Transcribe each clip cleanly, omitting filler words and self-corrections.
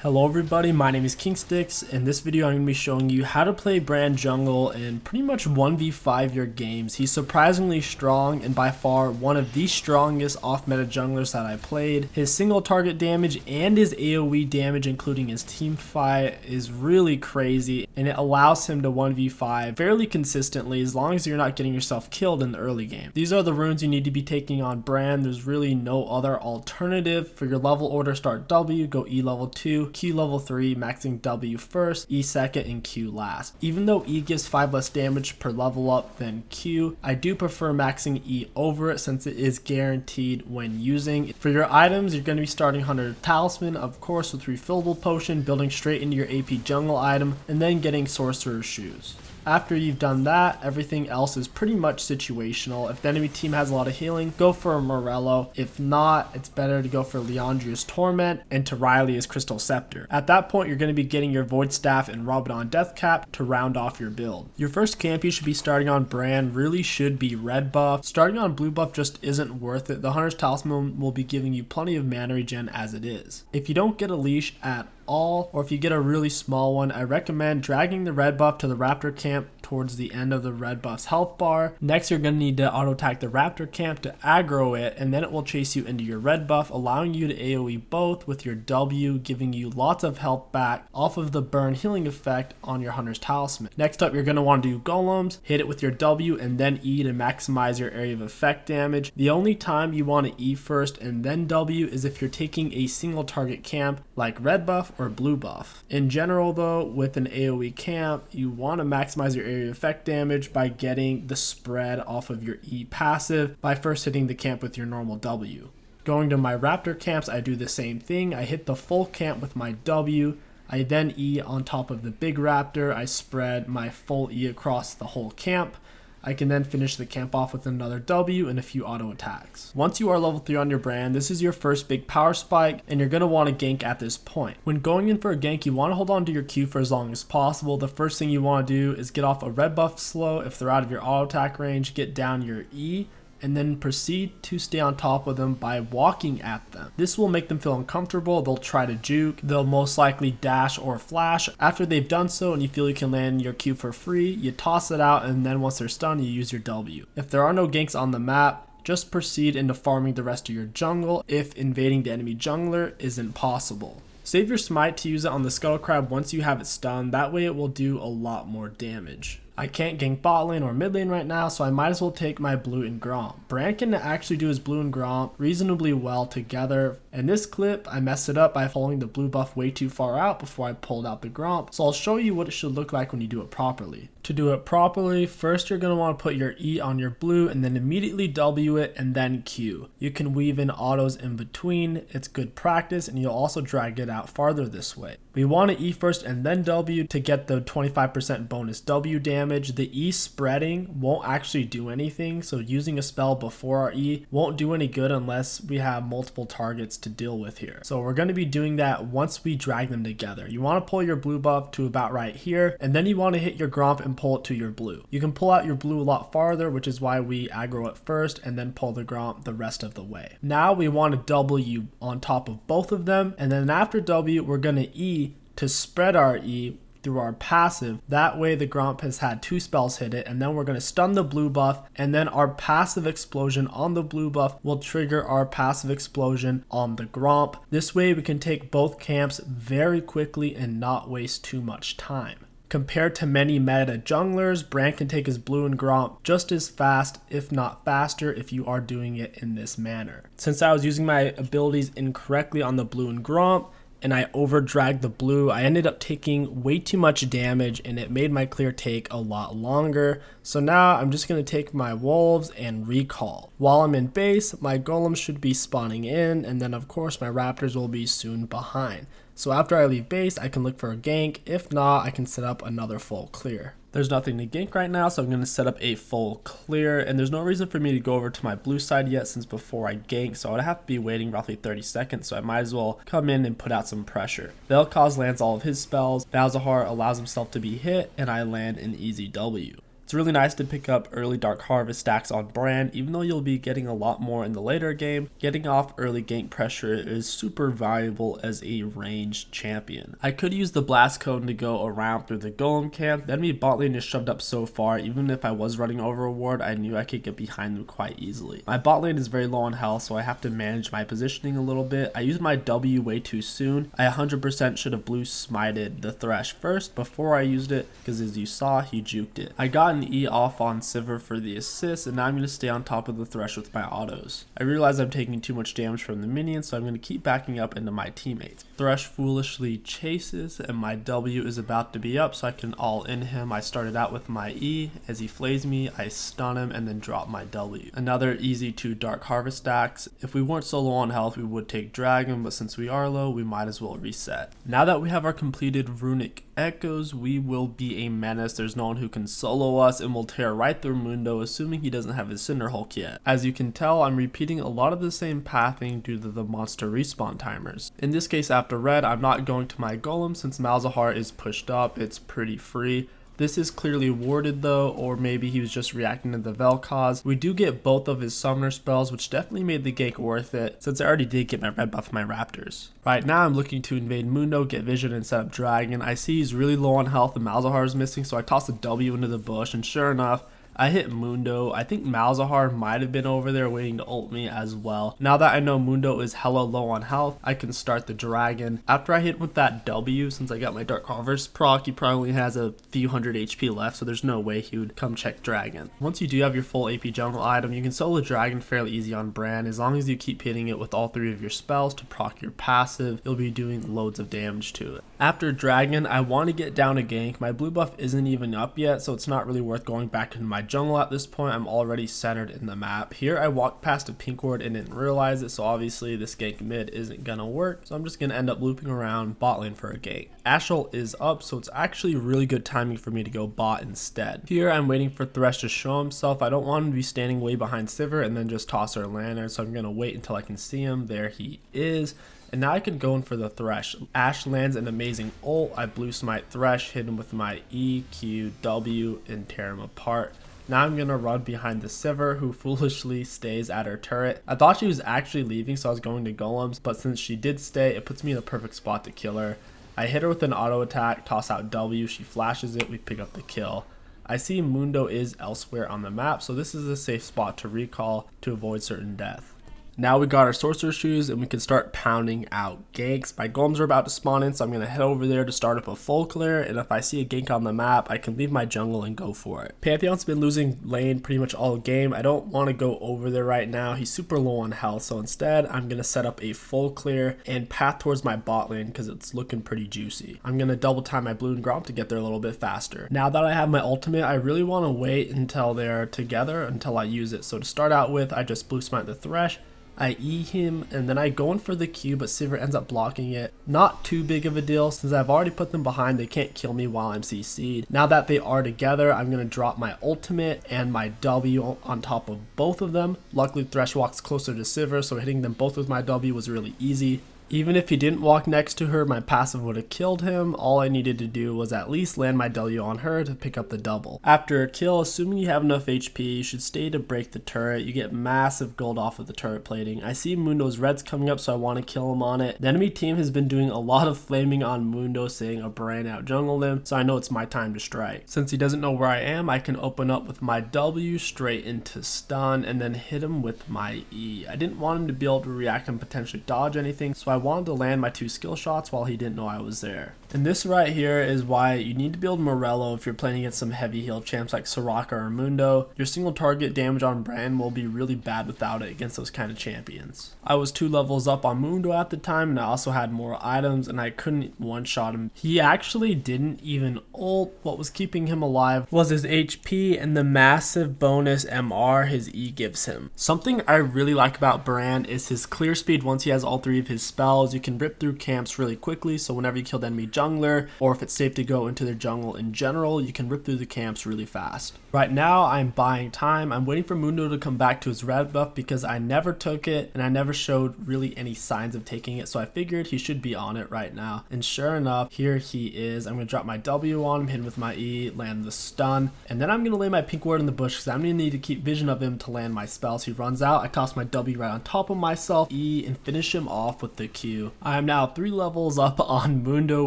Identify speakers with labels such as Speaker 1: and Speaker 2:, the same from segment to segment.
Speaker 1: Hello everybody, my name is KingStix. In this video I'm going to be showing you how to play Brand jungle in pretty much 1v5 your games. He's surprisingly strong and by far one of the strongest off-meta junglers that I played. His single target damage and his AoE damage including his team fight is really crazy, and it allows him to 1v5 fairly consistently as long as you're not getting yourself killed in the early game. These are the runes you need to be taking on Brand. There's really no other alternative. For your level order, start W, go E level 2, Q level 3, maxing W first, E second, and Q last. Even though E gives 5 less damage per level up than Q, I do prefer maxing E over it since it is guaranteed when using. For your items, you're going to be starting Hunter Talisman, of course, with Refillable Potion, building straight into your AP jungle item, and then getting Sorcerer's Shoes. After you've done that, everything else is pretty much situational. If the enemy team has a lot of healing, go for a Morello. If not, it's better to go for Leandria's Torment and to Riley's Crystal Scepter. At that point, you're going to be getting your Void Staff and Rabadon Deathcap to round off your build. Your first camp you should be starting on Brand really should be red buff. Starting on blue buff just isn't worth it. The Hunter's Talisman will be giving you plenty of mana regen as it is. If you don't get a leash at all, or if you get a really small one, I recommend dragging the red buff to the Raptor camp towards the end of the red buff's health bar. Next, you're going to need to auto attack the Raptor camp to aggro it, and then it will chase you into your red buff, allowing you to AoE both with your W, giving you lots of health back off of the burn healing effect on your Hunter's Talisman. Next up, you're going to want to do golems, hit it with your W and then E to maximize your area of effect damage. The only time you want to E first and then W is if you're taking a single target camp like red buff or blue buff. In general though, with an AoE camp, you want to maximize your area of effect damage by getting the spread off of your E passive by first hitting the camp with your normal W. Going to my Raptor camps, I do the same thing. I hit the full camp with my W. I then E on top of the big Raptor. I spread my full E across the whole camp. I can then finish the camp off with another W and a few auto attacks. Once you are level 3 on your Brand, this is your first big power spike and you're going to want to gank at this point. When going in for a gank, you want to hold on to your Q for as long as possible. The first thing you want to do is get off a red buff slow. If they're out of your auto attack range, get down your E, and then proceed to stay on top of them by walking at them. This will make them feel uncomfortable. They'll try to juke. They'll most likely dash or flash. After they've done so and you feel you can land your Q for free, you toss it out, and then once they're stunned, you use your W. If there are no ganks on the map, just proceed into farming the rest of your jungle if invading the enemy jungler isn't possible. Save your smite to use it on the Scuttle Crab once you have it stunned. That way it will do a lot more damage. I can't gank bot lane or mid lane right now, so I might as well take my blue and gromp. Brand can actually do his blue and gromp reasonably well together. In this clip, I messed it up by following the blue buff way too far out before I pulled out the gromp, so I'll show you what it should look like when you do it properly. To do it properly, first you're going to want to put your E on your blue and then immediately W it and then Q. You can weave in autos in between. It's good practice and you'll also drag it out farther this way. We want to E first and then W to get the 25% bonus W damage. The E spreading won't actually do anything, so using a spell before our E won't do any good unless we have multiple targets to deal with here. So we're going to be doing that once we drag them together. You want to pull your blue buff to about right here, and then you want to hit your gromp and pull it to your blue. You can pull out your blue a lot farther, which is why we aggro it first and then pull the gromp the rest of the way. Now we want to W on top of both of them, and then after W we're going to E to spread our E through our passive. That way the gromp has had 2 spells hit it, and then we're going to stun the blue buff, and then our passive explosion on the blue buff will trigger our passive explosion on the gromp. This way we can take both camps very quickly and not waste too much time. Compared to many meta junglers, Brand can take his blue and gromp just as fast, if not faster, if you are doing it in this manner. Since I was using my abilities incorrectly on the blue and gromp, and I over-dragged the blue, I ended up taking way too much damage and it made my clear take a lot longer. So now I'm just going to take my wolves and recall. While I'm in base, my golems should be spawning in, and then of course my raptors will be soon behind. So after I leave base, I can look for a gank. If not, I can set up another full clear. There's nothing to gank right now, so I'm going to set up a full clear, and there's no reason for me to go over to my blue side yet since before I gank, so I would have to be waiting roughly 30 seconds, so I might as well come in and put out some pressure. 𝐒𝐿𝐂𝐈𝐀 lands all of his spells, Malzahar allows himself to be hit, and I land an easy W. It's really nice to pick up early Dark Harvest stacks on Brand, even though you'll be getting a lot more in the later game. Getting off early gank pressure is super valuable as a ranged champion. I could use the blast cone to go around through the golem camp. The enemy bot lane is shoved up so far, even if I was running over a ward, I knew I could get behind them quite easily. My bot lane is very low on health, so I have to manage my positioning a little bit. I used my W way too soon. I 100% should have blue smited the Thresh first before I used it, because as you saw, he juked it. I got an E off on 𝐒𝐿 for the assist, and now I'm going to stay on top of the Thresh with my autos. I realize I'm taking too much damage from the minions, so I'm going to keep backing up into my teammates. Thresh foolishly chases, and my W is about to be up, so I can all in him. I started out with my E. As he flays me, I stun him and then drop my W. Another easy 2 Dark Harvest stacks. If we weren't so low on health, we would take Dragon, but since we are low, we might as well reset. Now that we have our completed runic echoes, we will be a menace. There's no one who can solo us, and we'll tear right through Mundo, assuming he doesn't have his Cinder Hulk yet. As you can tell, I'm repeating a lot of the same pathing due to the monster respawn timers. In this case, after red, I'm not going to my golem since Malzahar is pushed up. It's pretty free. This is clearly warded though, or maybe he was just reacting to the Vel'Koz. We do get both of his summoner spells, which definitely made the gank worth it, since I already did get my red buff from my raptors. Right now I'm looking to invade Mundo, get vision, and set up Dragon. I see he's really low on health and Malzahar is missing, so I toss a W into the bush, and sure enough, I hit Mundo. I think Malzahar might have been over there waiting to ult me as well. Now that I know Mundo is hella low on health, I can start the Dragon. After I hit with that W, since I got my Dark Harvest proc, he probably only has a few hundred HP left, so there's no way he would come check Dragon. Once you do have your full AP jungle item, you can solo Dragon fairly easy on Brand. As long as you keep hitting it with all 3 of your spells to proc your passive, you'll be doing loads of damage to it. After Dragon, I want to get down a gank. My blue buff isn't even up yet, so it's not really worth going back into my jungle at this point. I'm already centered in the map. Here I walked past a pink ward and didn't realize it, so obviously this gank mid isn't gonna work, so I'm just gonna end up looping around bot lane for a gank. Ashel is up, so it's actually really good timing for me to go bot instead. Here I'm waiting for Thresh to show himself. I don't want him to be standing way behind 𝐒𝐿 and then just toss our lantern, so I'm gonna wait until I can see him. There he is. And now I can go in for the Thresh. Ashe lands an amazing ult. I blue smite Thresh, hit him with my E, Q, W, and tear him apart. Now I'm gonna run behind the 𝐒𝐿, who foolishly stays at her turret. I thought she was actually leaving, so I was going to golems, but since she did stay, it puts me in a perfect spot to kill her. I hit her with an auto attack, toss out W, she flashes it, we pick up the kill. I see Mundo is elsewhere on the map, so this is a safe spot to recall to avoid certain death. Now we got our sorcerer shoes and we can start pounding out ganks. My golems are about to spawn in, so I'm going to head over there to start up a full clear, and if I see a gank on the map, I can leave my jungle and go for it. Pantheon's been losing lane pretty much all game. I don't want to go over there right now. He's super low on health, so instead I'm going to set up a full clear and path towards my bot lane because it's looking pretty juicy. I'm going to double time my blue and gromp to get there a little bit faster. Now that I have my ultimate, I really want to wait until they're together until I use it. So to start out with, I just blue smite the Thresh. I E him, and then I go in for the Q, but 𝐒𝐿 ends up blocking it. Not too big of a deal, since I've already put them behind, they can't kill me while I'm CC'd. Now that they are together, I'm going to drop my ultimate and my W on top of both of them. Luckily, Thresh walks closer to 𝐒𝐿, so hitting them both with my W was really easy. Even if he didn't walk next to her, my passive would have killed him. All I needed to do was at least land my W on her to pick up the double. After a kill, assuming you have enough HP, you should stay to break the turret. You get massive gold off of the turret plating. I see Mundo's reds coming up, so I want to kill him on it. The enemy team has been doing a lot of flaming on Mundo, saying a brand out jungled him, so I know it's my time to strike. Since he doesn't know where I am, I can open up with my W straight into stun and then hit him with my E. I didn't want him to be able to react and potentially dodge anything, so I wanted to land my 2 skill shots while he didn't know I was there. And this right here is why you need to build Morello if you're playing against some heavy heal champs like Soraka or Mundo. Your single target damage on Brand will be really bad without it against those kind of champions. I was 2 levels up on Mundo at the time, and I also had more items, and I couldn't one-shot him. He actually didn't even ult. What was keeping him alive was his HP and the massive bonus MR his E gives him. Something I really like about Brand is his clear speed. Once he has all 3 of his spells, you can rip through camps really quickly, so whenever you kill the enemy jungler, or if it's safe to go into their jungle in general, you can rip through the camps really fast. Right now, I'm buying time. I'm waiting for Mundo to come back to his red buff because I never took it and I never showed really any signs of taking it. So I figured he should be on it right now. And sure enough, here he is. I'm going to drop my W on him, hit him with my E, land the stun. And then I'm going to lay my pink ward in the bush because I'm going to need to keep vision of him to land my spells. He runs out. I toss my W right on top of myself, E, and finish him off with the Q. I am now 3 levels up on Mundo,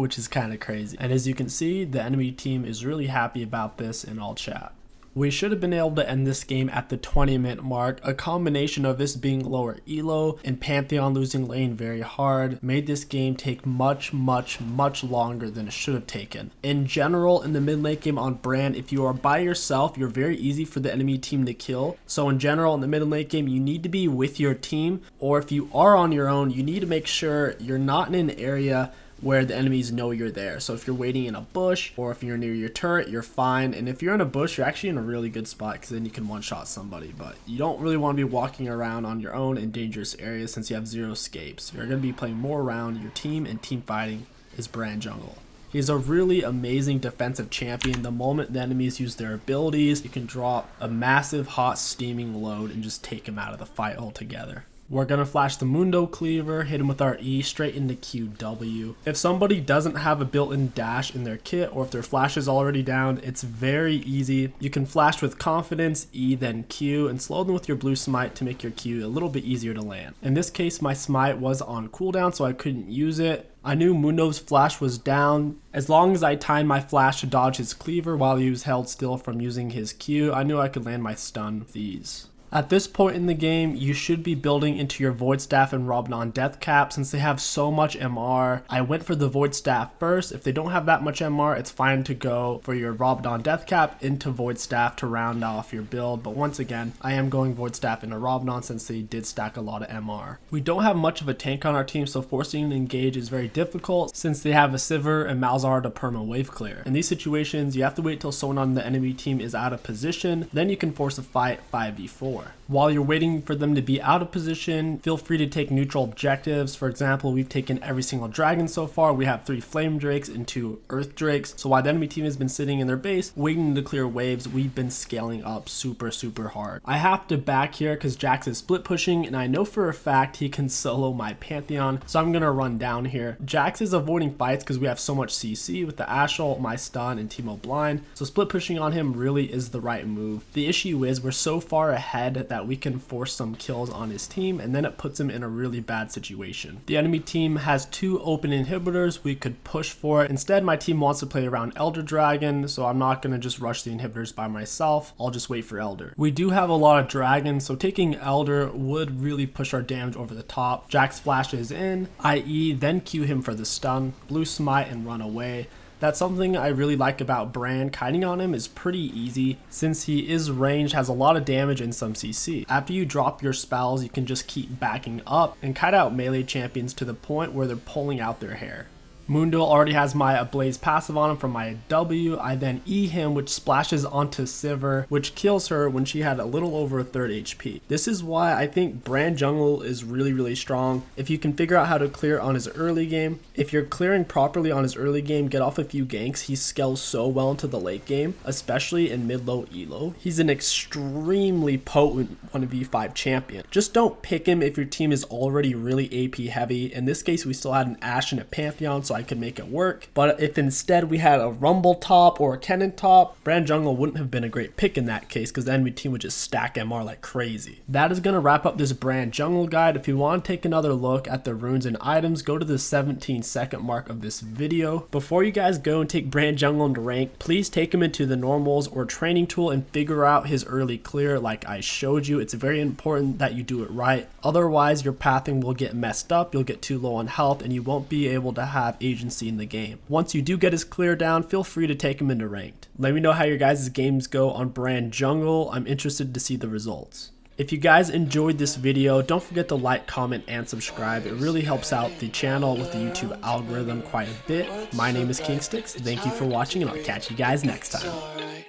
Speaker 1: which is kind of crazy. And as you can see, the enemy team is really happy about this in all chat. We should have been able to end this game at the 20-minute mark. A combination of this being lower elo and Pantheon losing lane very hard made this game take much longer than it should have taken. In general, in the mid lane game on Brand, if you are by yourself, you're very easy for the enemy team to kill. So in general, in the mid lane game, you need to be with your team, or if you are on your own, you need to make sure you're not in an area where the enemies know you're there. So if you're waiting in a bush or if you're near your turret, you're fine. And if you're in a bush, you're actually in a really good spot because then you can one-shot somebody. But you don't really want to be walking around on your own in dangerous areas since you have 0 escapes. You're going to be playing more around your team, and team fighting is Brand jungle. He's a really amazing defensive champion. The moment the enemies use their abilities, you can drop a massive hot steaming load and just take him out of the fight altogether. We're going to flash the Mundo Cleaver, hit him with our E straight into QW. If somebody doesn't have a built-in dash in their kit, or if their flash is already down, it's very easy. You can flash with confidence, E then Q, and slow them with your blue smite to make your Q a little bit easier to land. In this case, my smite was on cooldown, so I couldn't use it. I knew Mundo's flash was down. As long as I timed my flash to dodge his cleaver while he was held still from using his Q, I knew I could land my stun with ease. At this point in the game, you should be building into your Void Staff and Robnon Death Cap since they have so much MR. I went for the Void Staff first. If they don't have that much MR, it's fine to go for your Robnon Death Cap into Void Staff to round off your build. But once again, I am going Void Staff into Robnon since they did stack a lot of MR. We don't have much of a tank on our team, so forcing to engage is very difficult since they have a Sivir and Malzahar to perma wave clear. In these situations, you have to wait till someone on the enemy team is out of position, then you can force a fight 5v4. While you're waiting for them to be out of position, feel free to take neutral objectives. For example, we've taken every single dragon so far. We have 3 flame drakes and 2 earth drakes. So while the enemy team has been sitting in their base waiting to clear waves, we've been scaling up super hard. I have to back here because Jax is split pushing, and I know for a fact he can solo my Pantheon, so I'm gonna run down here. Jax is avoiding fights because we have so much CC with the Ashol, my stun, and Teemo blind, so split pushing on him really is the right move. The issue is we're so far ahead that we can force some kills on his team, and then it puts him in a really bad situation. The enemy team has 2 open inhibitors. We could push for it. Instead, my team wants to play around Elder Dragon, so I'm not going to just rush the inhibitors by myself. I'll just wait for Elder. We do have a lot of dragons, so taking Elder would really push our damage over the top. Jax flashes in, i.e. then Q him for the stun, blue smite, and run away. That's something I really like about Brand. Kiting on him is pretty easy since he is ranged, has a lot of damage and some CC. After you drop your spells, you can just keep backing up and kite out melee champions to the point where they're pulling out their hair. Mundo already has my Ablaze passive on him from my W. I then E him, which splashes onto Sivir, which kills her when she had a little over a third HP. This is why I think Brand jungle is really strong. If you can figure out how to clear on his early game, if you're clearing properly on his early game, get off a few ganks, he scales so well into the late game, especially in mid-low elo. He's an extremely potent 1v5 champion. Just don't pick him if your team is already really AP heavy. In this case, we still had an Ashe and a Pantheon, so I could make it work. But if instead we had a Rumble top or a Kennen top, Brand jungle wouldn't have been a great pick in that case because the enemy team would just stack MR like crazy. That is going to wrap up this Brand jungle guide. If you want to take another look at the runes and items, go to the 17-second mark of this video. Before you guys go and take Brand jungle into rank, please take him into the normals or training tool and figure out his early clear like I showed you. It's very important that you do it right. Otherwise, your pathing will get messed up, you'll get too low on health, and you won't be able to have agency in the game. Once you do get his clear down, feel free to take him into ranked. Let me know how your guys' games go on Brand jungle. I'm interested to see the results. If you guys enjoyed this video, don't forget to like, comment, and subscribe. It really helps out the channel with the YouTube algorithm quite a bit. My name is KingStix. Thank you for watching, and I'll catch you guys next time.